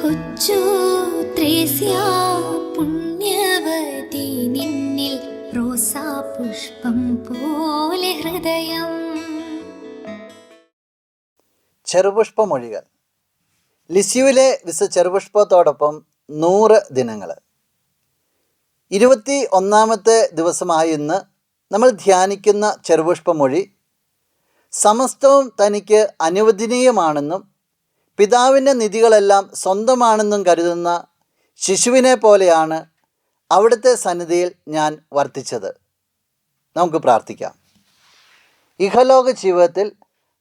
കൊച്ചു ത്രേസ്യ പുണ്യവതി നിന്നിൽ റോസാപുഷ്പം പോലെ ഹൃദയം. ചെറുപുഷ്പമൊഴികൾ. ലിസ്യുവിലെ ചെറുപുഷ്പത്തോടൊപ്പം 100 ദിനങ്ങൾ. 21-ാമത്തെ ദിവസമായ ഇന്ന് നമ്മൾ ധ്യാനിക്കുന്ന ചെറുപുഷ്പമൊഴി സമസ്തവും തനിക്ക് അനുവദനീയമാണെന്നും പിതാവിൻ്റെ നിധികളെല്ലാം സ്വന്തമാണെന്നും കരുതുന്ന ശിശുവിനെ പോലെയാണ് അവിടുത്തെ സന്നിധിയിൽ ഞാൻ വർത്തിച്ചത്. നമുക്ക് പ്രാർത്ഥിക്കാം. ഇഹലോക ജീവിതത്തിൽ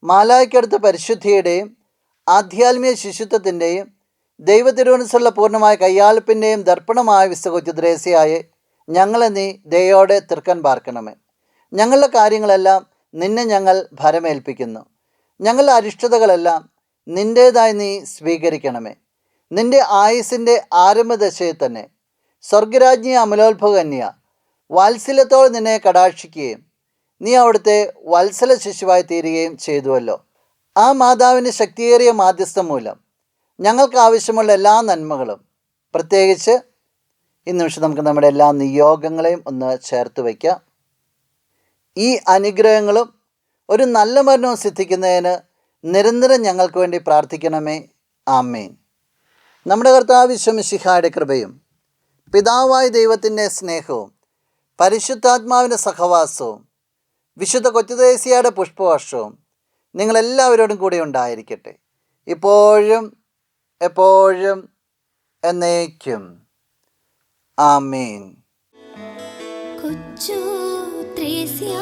മാലാഖയ്ക്കടുത്ത പരിശുദ്ധിയുടെയും ആധ്യാത്മിക ശിശുത്വത്തിൻ്റെയും ദൈവത്തിരുവനസുള്ള പൂർണ്ണമായ കയ്യാളിപ്പിൻ്റെയും ദർപ്പണമായ വിശുദ്ധ ത്രേസ്യയായി ഞങ്ങളെ നീ ദയോടെ തൃക്കൻ പാർക്കണമേ. ഞങ്ങളുടെ കാര്യങ്ങളെല്ലാം നിന്നെ ഞങ്ങൾ ഭരമേൽപ്പിക്കുന്നു. ഞങ്ങളുടെ അരിഷ്ടതകളെല്ലാം നിൻ്റേതായി നീ സ്വീകരിക്കണമേ. നിൻ്റെ ആയുസ്സിൻ്റെ ആരംഭദശയിൽ തന്നെ സ്വർഗരാജ്ഞി അമലോത്ഭവകന്യ വാത്സല്യത്തോടെ നിന്നെ കടാക്ഷിക്കുകയും നീ അവിടുത്തെ വത്സല ശിശുവായി തീരുകയും ചെയ്തുവല്ലോ. ആ മാതാവിൻ്റെ ശക്തിയേറിയ മാധ്യസ്ഥം മൂലം ഞങ്ങൾക്ക് ആവശ്യമുള്ള എല്ലാ നന്മകളും, പ്രത്യേകിച്ച് ഈ നിമിഷം നമുക്ക് നമ്മുടെ എല്ലാ നിയോഗങ്ങളെയും ഒന്ന് ചേർത്ത് വയ്ക്കാം. ഈ അനുഗ്രഹങ്ങളും ഒരു നല്ല മരണവും സിദ്ധിക്കുന്നതിന് നിരന്തരം ഞങ്ങൾക്ക് വേണ്ടി പ്രാർത്ഥിക്കണമേ. ആമേൻ. നമ്മുടെ കർത്താവ് ഈശോ മിശിഹായുടെ കൃപയും പിതാവായ ദൈവത്തിൻ്റെ സ്നേഹവും പരിശുദ്ധാത്മാവിൻ്റെ സഹവാസവും വിശുദ്ധ കൊച്ചുത്രേസ്യയുടെ പുഷ്പവർഷവും നിങ്ങളെല്ലാവരോടും കൂടി ഉണ്ടായിരിക്കട്ടെ, ഇപ്പോഴും എപ്പോഴും എന്നേക്കും. ആമേൻ. കൊച്ചു ത്രേസ്യ